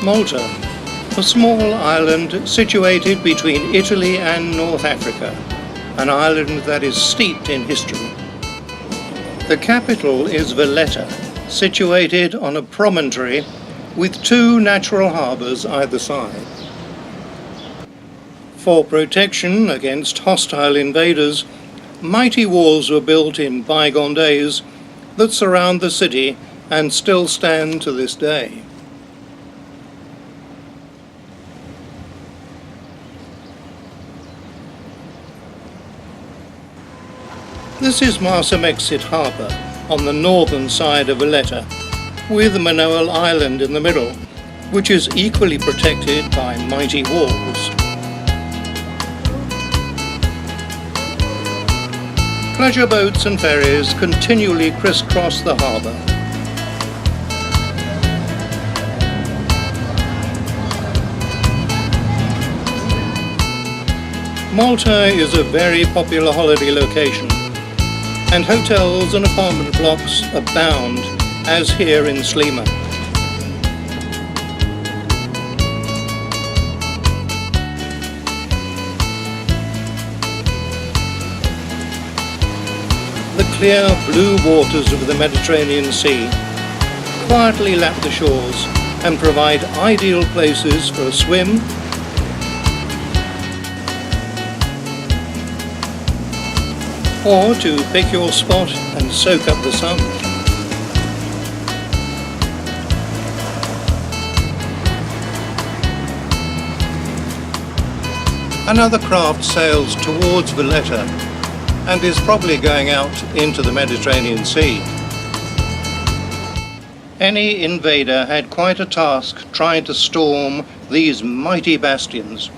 Malta, a small island situated between Italy and North Africa, an island that is steeped in history. The capital is Valetta, situated on a promontory with two natural harbours either side. For protection against hostile invaders, mighty walls were built in bygone days that surround the city and still stand to this day. This is Marsamexit Harbour on the northern side of Valetta, with Manoel Island in the middle, which is equally protected by mighty walls. Pleasure boats and ferries continually crisscross the harbour. Malta is a very popular holiday location, and hotels and apartment blocks abound, as here in Slima. The clear blue waters of the Mediterranean Sea quietly lap the shores and provide ideal places for a swim, or to pick your spot and soak up the sun. Another craft sails towards Valetta and is probably going out into the Mediterranean Sea. Any invader had quite a task trying to storm these mighty bastions.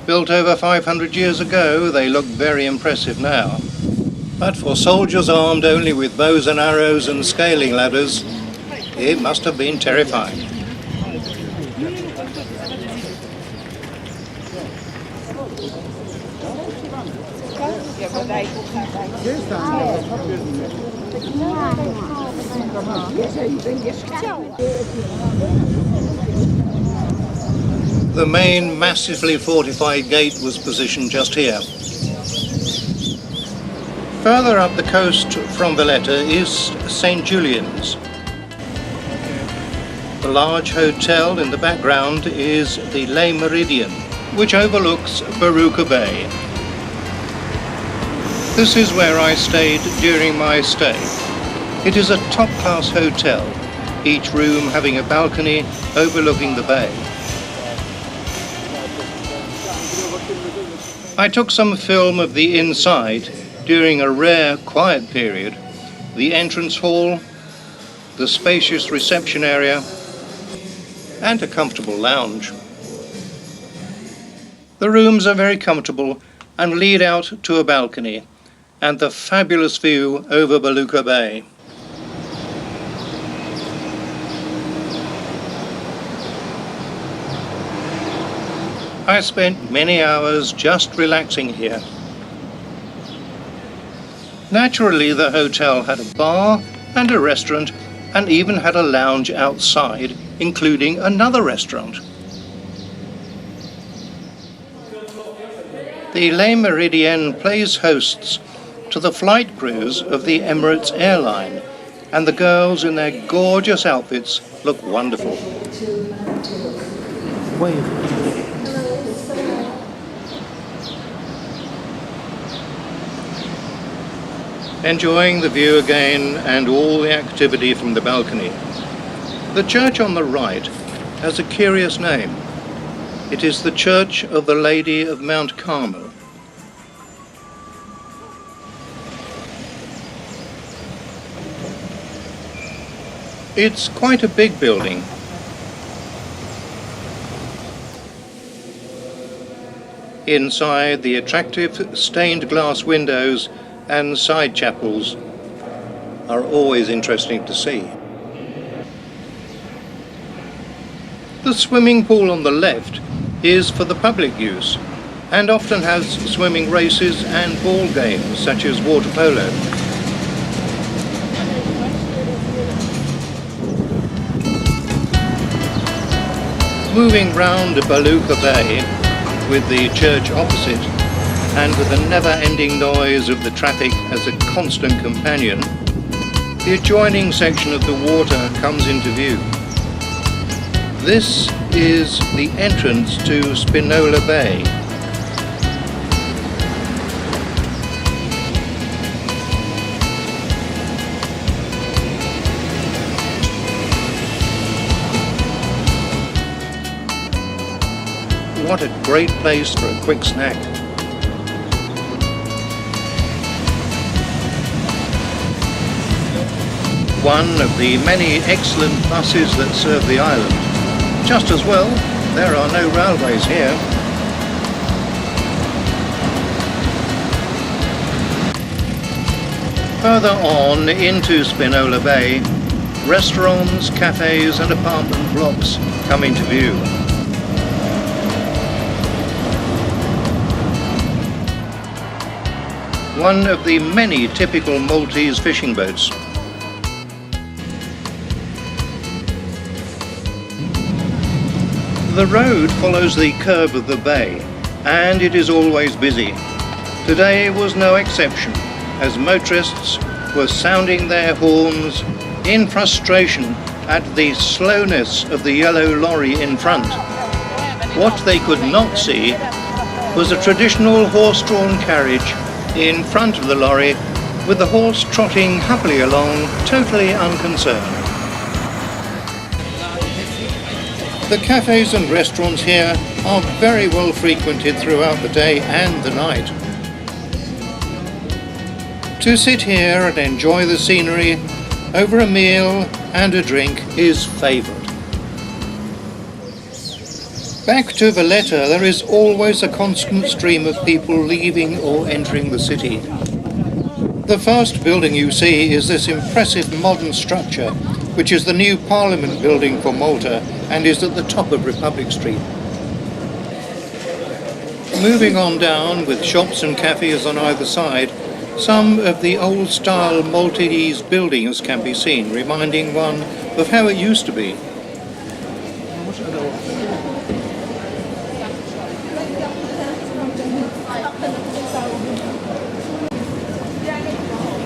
Built over 500 years ago, they look very impressive now. But for soldiers armed only with bows and arrows and scaling ladders, it must have been terrifying. The main massively fortified gate was positioned just here. Further up the coast from Valetta is St. Julian's. The large hotel in the background is the Le Méridien, which overlooks Balluta Bay. This is where I stayed during my stay. It is a top-class hotel, each room having a balcony overlooking the bay. I took some film of the inside during a rare quiet period, the entrance hall, the spacious reception area, and a comfortable lounge. The rooms are very comfortable and lead out to a balcony and the fabulous view over Balluta Bay. I spent many hours just relaxing here. Naturally, the hotel had a bar and a restaurant and even had a lounge outside, including another restaurant. The Le Méridien plays hosts to the flight crews of the Emirates airline, and the girls in their gorgeous outfits look wonderful. Enjoying the view again and all the activity from the balcony. The church on the right has a curious name. It is the Church of the Lady of Mount Carmel. It's quite a big building. Inside, the attractive stained glass windows and side chapels are always interesting to see. The swimming pool on the left is for the public use and often has swimming races and ball games such as water polo. Moving round Balluta Bay, with the church opposite, and with the never-ending noise of the traffic as a constant companion, the adjoining section of the water comes into view. This is the entrance to Spinola Bay. What a great place for a quick snack. One of the many excellent buses that serve the island. Just as well, there are no railways here. Further on into Spinola Bay, restaurants, cafes and apartment blocks come into view. One of the many typical Maltese fishing boats. The road follows the curve of the bay, and it is always busy. Today was no exception, as motorists were sounding their horns in frustration at the slowness of the yellow lorry in front. What they could not see was a traditional horse-drawn carriage in front of the lorry, with the horse trotting happily along, totally unconcerned. The cafes and restaurants here are very well frequented throughout the day and the night. To sit here and enjoy the scenery over a meal and a drink is favoured. Back to Valetta, there is always a constant stream of people leaving or entering the city. The first building you see is this impressive modern structure, which is the new Parliament building for Malta and is at the top of Republic Street. Moving on down with shops and cafes on either side, some of the old-style Maltese buildings can be seen, reminding one of how it used to be.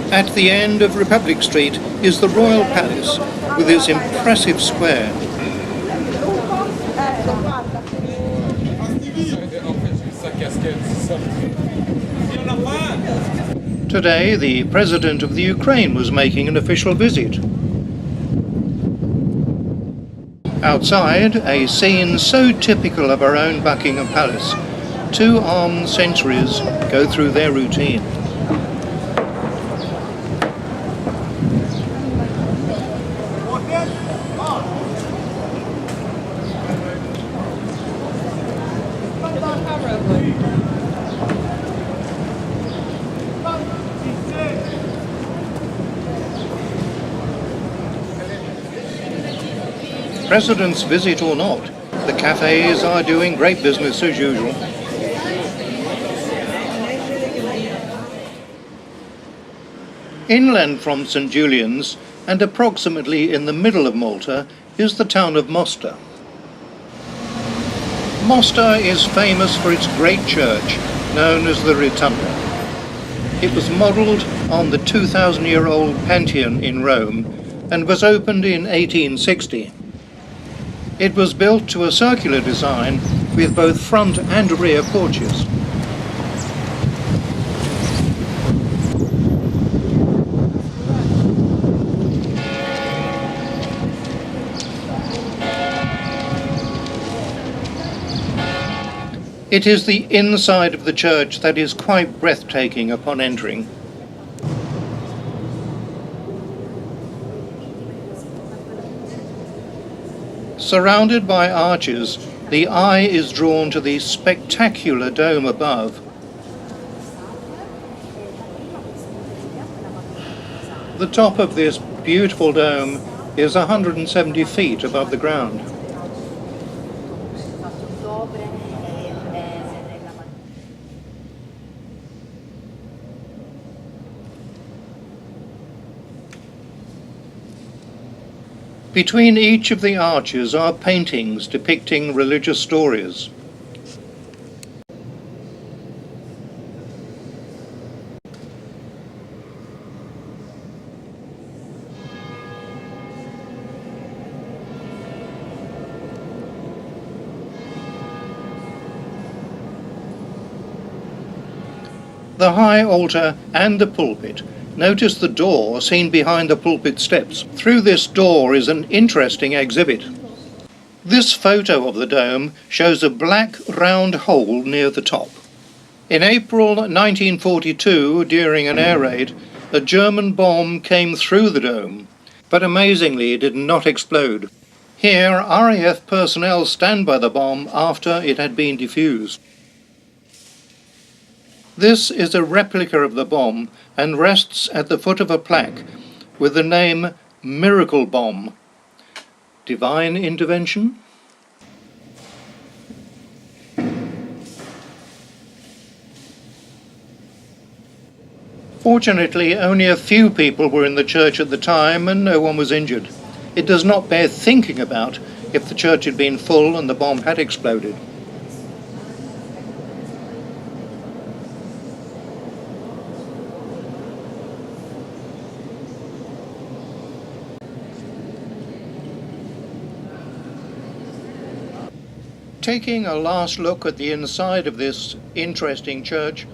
At the end of Republic Street is the Royal Palace with its impressive square. Today, the President of the Ukraine was making an official visit. Outside, a scene so typical of our own Buckingham Palace. Two armed sentries go through their routine. President's visit or not, the cafes are doing great business as usual. Inland from St. Julians, and approximately in the middle of Malta, is the town of Mosta. Mosta is famous for its great church, known as the Rotunda. It was modelled on the 2,000-year-old Pantheon in Rome and was opened in 1860. It was built to a circular design with both front and rear porches. It is the inside of the church that is quite breathtaking upon entering. Surrounded by arches, the eye is drawn to the spectacular dome above. The top of this beautiful dome is 170 feet above the ground. Between each of the arches are paintings depicting religious stories. The high altar and the pulpit. Notice the door seen behind the pulpit steps. Through this door is an interesting exhibit. This photo of the dome shows a black round hole near the top. In April 1942, during an air raid, a German bomb came through the dome, but amazingly it did not explode. Here, RAF personnel stand by the bomb after it had been defused. This is a replica of the bomb and rests at the foot of a plaque with the name Miracle Bomb. Divine intervention? Fortunately, only a few people were in the church at the time and no one was injured. It does not bear thinking about if the church had been full and the bomb had exploded. Taking a last look at the inside of this interesting church,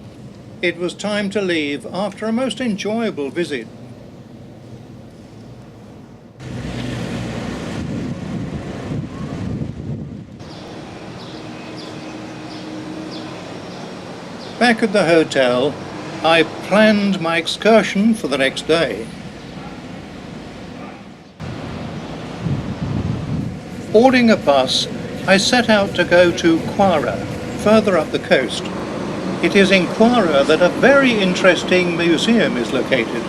it was time to leave after a most enjoyable visit. Back at the hotel, I planned my excursion for the next day. Boarding a bus, I set out to go to Quara, further up the coast. It is in Quara that a very interesting museum is located.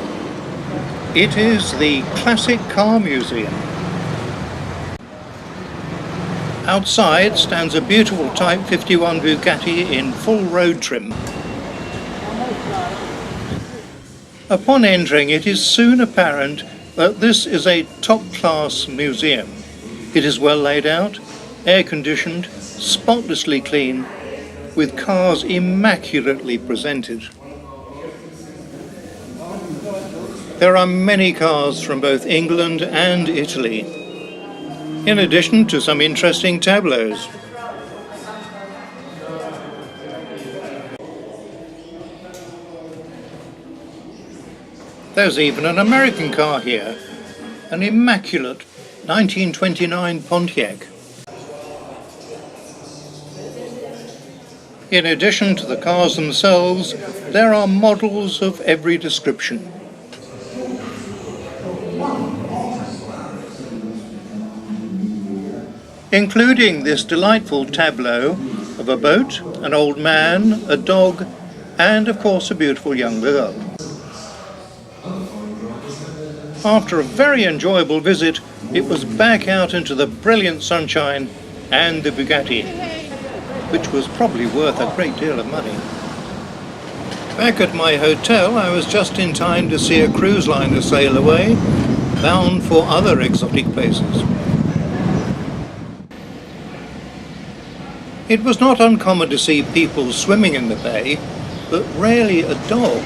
It is the Classic Car Museum. Outside stands a beautiful Type 51 Bugatti in full road trim. Upon entering, it is soon apparent that this is a top-class museum. It is well laid out, air-conditioned, spotlessly clean, with cars immaculately presented. There are many cars from both England and Italy, in addition to some interesting tableaus. There's even an American car here, an immaculate 1929 Pontiac. In addition to the cars themselves, there are models of every description. Including this delightful tableau of a boat, an old man, a dog, and of course a beautiful young girl. After a very enjoyable visit, it was back out into the brilliant sunshine and the Bugatti, which was probably worth a great deal of money. Back at my hotel, I was just in time to see a cruise liner sail away, bound for other exotic places. It was not uncommon to see people swimming in the bay, but rarely a dog.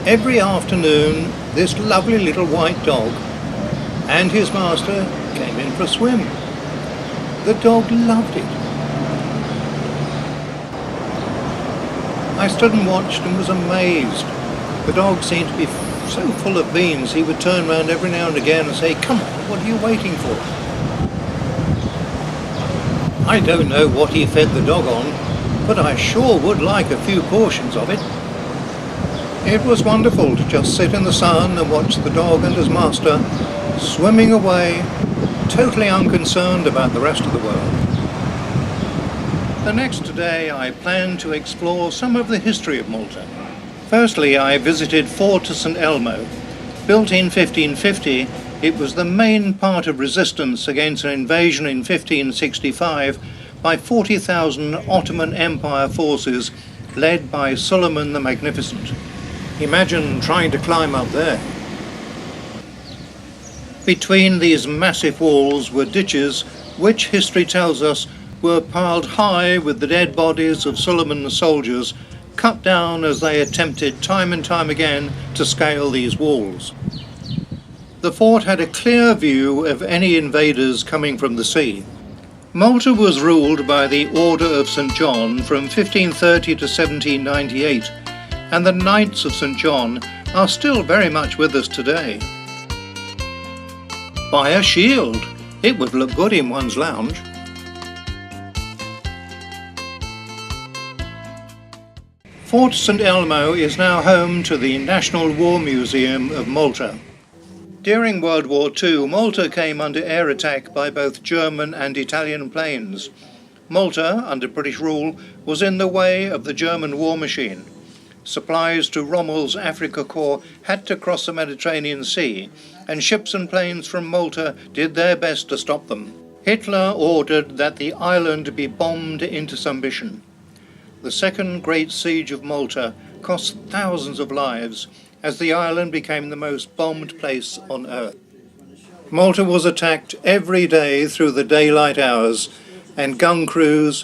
Every afternoon, this lovely little white dog and his master came in for a swim. The dog loved it. I stood and watched and was amazed. The dog seemed to be so full of beans, he would turn round every now and again and say, "Come on, what are you waiting for?" I don't know what he fed the dog on, but I sure would like a few portions of it. It was wonderful to just sit in the sun and watch the dog and his master swimming away, totally unconcerned about the rest of the world. The next day I planned to explore some of the history of Malta. Firstly, I visited Fort St. Elmo. Built in 1550, it was the main part of resistance against an invasion in 1565 by 40,000 Ottoman Empire forces led by Suleiman the Magnificent. Imagine trying to climb up there. Between these massive walls were ditches which history tells us were piled high with the dead bodies of Suleiman's soldiers, cut down as they attempted time and time again to scale these walls. The fort had a clear view of any invaders coming from the sea. Malta was ruled by the Order of St. John from 1530 to 1798, and the Knights of St. John are still very much with us today. Buy a shield. It would look good in one's lounge. Fort St. Elmo is now home to the National War Museum of Malta. During World War II, Malta came under air attack by both German and Italian planes. Malta, under British rule, was in the way of the German war machine. Supplies to Rommel's Afrika Korps had to cross the Mediterranean Sea, and ships and planes from Malta did their best to stop them. Hitler ordered that the island be bombed into submission. The Second Great Siege of Malta cost thousands of lives, as the island became the most bombed place on earth. Malta was attacked every day through the daylight hours, and gun crews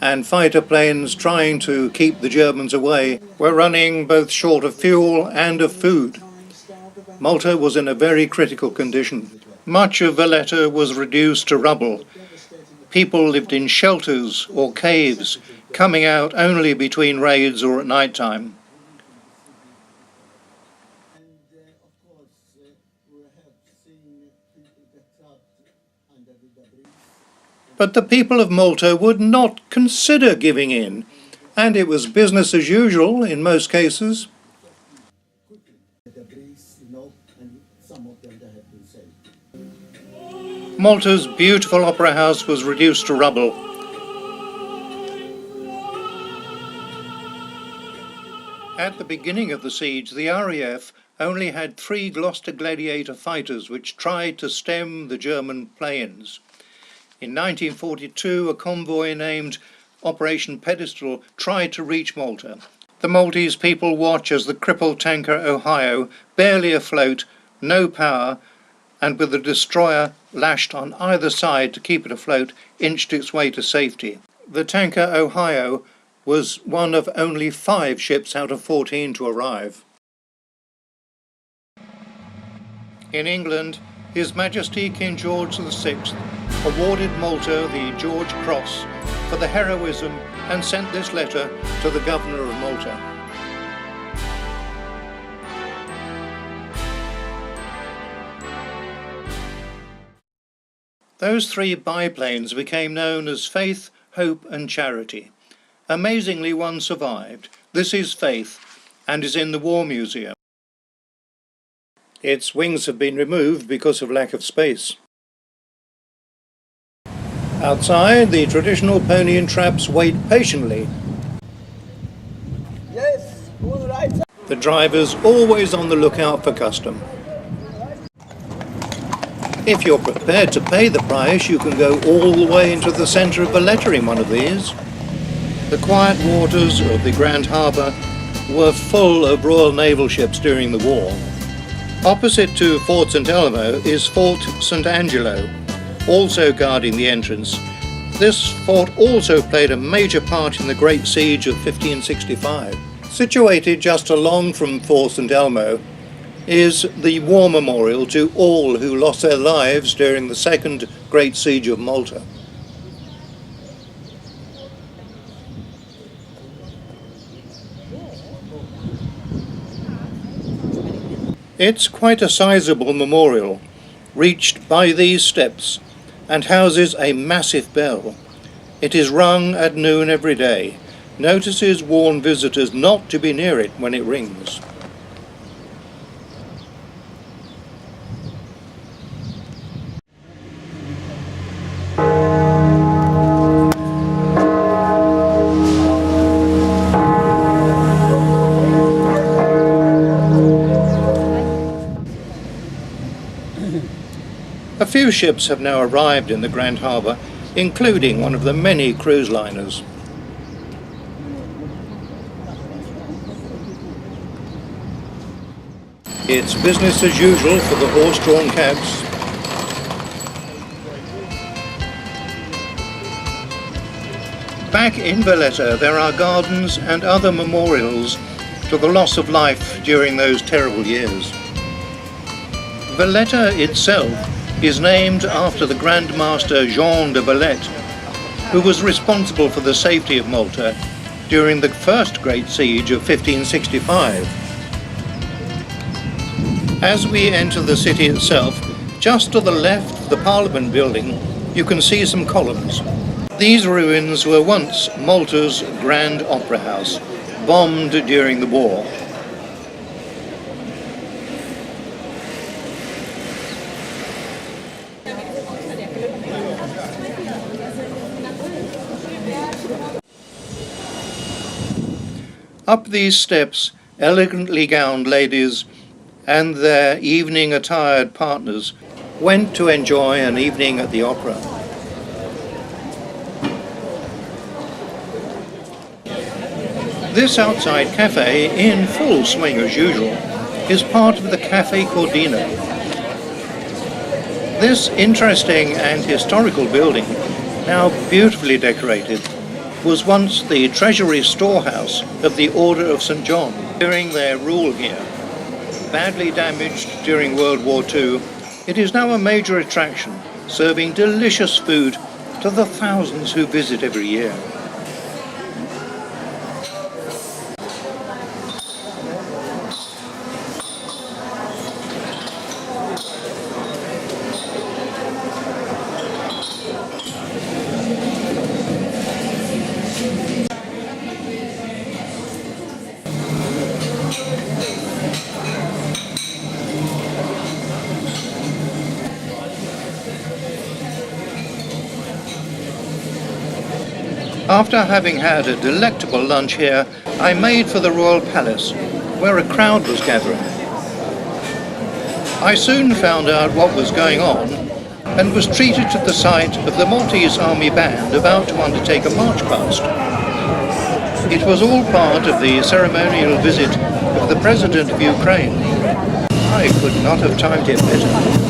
and fighter planes trying to keep the Germans away were running both short of fuel and of food. Malta was in a very critical condition. Much of Valetta was reduced to rubble. People lived in shelters or caves, coming out only between raids or at night time. But the people of Malta would not consider giving in, and it was business as usual in most cases. Malta's beautiful opera house was reduced to rubble. At the beginning of the siege, the RAF only had 3 Gloucester Gladiator fighters which tried to stem the German planes. In 1942, a convoy named Operation Pedestal tried to reach Malta. The Maltese people watch as the crippled tanker Ohio, barely afloat, no power, and with the destroyer lashed on either side to keep it afloat, inched its way to safety. The tanker Ohio was one of only 5 ships out of 14 to arrive. In England, His Majesty King George VI awarded Malta the George Cross for the heroism and sent this letter to the Governor of Malta. Those 3 biplanes became known as Faith, Hope and Charity. Amazingly, one survived. This is Faith and is in the War Museum. Its wings have been removed because of lack of space. Outside, the traditional pony and traps wait patiently. Yes, all right. The driver's always on the lookout for custom. If you're prepared to pay the price, you can go all the way into the centre of Valetta in one of these. The quiet waters of the Grand Harbour were full of Royal Naval ships during the war. Opposite to Fort St. Elmo is Fort St. Angelo, also guarding the entrance. This fort also played a major part in the Great Siege of 1565. Situated just along from Fort St. Elmo is the War Memorial to all who lost their lives during the Second Great Siege of Malta. It's quite a sizable memorial, reached by these steps, and houses a massive bell. It is rung at noon every day. Notices warn visitors not to be near it when it rings. A few ships have now arrived in the Grand Harbour, including one of the many cruise liners. It's business as usual for the horse-drawn cabs. Back in Valetta, there are gardens and other memorials to the loss of life during those terrible years. Valetta itself is named after the Grand Master Jean de Valette, who was responsible for the safety of Malta during the first Great Siege of 1565. As we enter the city itself, just to the left of the Parliament building, you can see some columns. These ruins were once Malta's Grand Opera House, bombed during the war. Up these steps, elegantly gowned ladies and their evening attired partners went to enjoy an evening at the opera. This outside cafe, in full swing as usual, is part of the Cafe Cordino. This interesting and historical building, now beautifully decorated, was once the treasury storehouse of the Order of St. John during their rule here. Badly damaged during World War II, it is now a major attraction, serving delicious food to the thousands who visit every year. After having had a delectable lunch here, I made for the Royal Palace, where a crowd was gathering. I soon found out what was going on and was treated to the sight of the Maltese Army Band about to undertake a march past. It was all part of the ceremonial visit of the President of Ukraine. I could not have timed it better.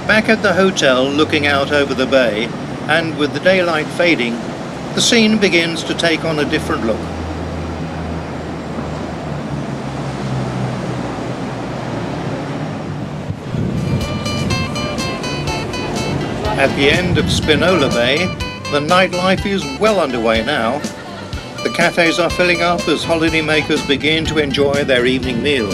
Back at the hotel, looking out over the bay, and with the daylight fading, the scene begins to take on a different look. At the end of Spinola Bay, the nightlife is well underway now. The cafes are filling up as holidaymakers begin to enjoy their evening meal.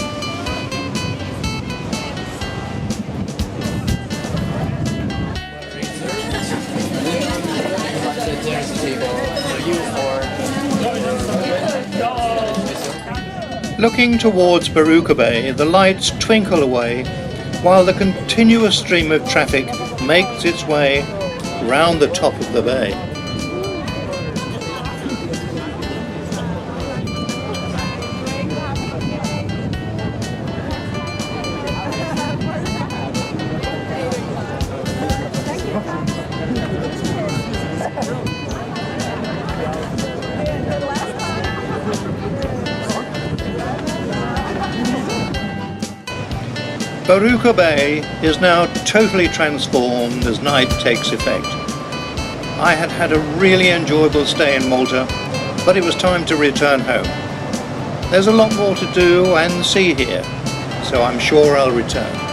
Looking towards Balluta Bay, the lights twinkle away while the continuous stream of traffic makes its way round the top of the bay. Balluta Bay is now totally transformed as night takes effect. I had had a really enjoyable stay in Malta, but it was time to return home. There's a lot more to do and see here, so I'm sure I'll return.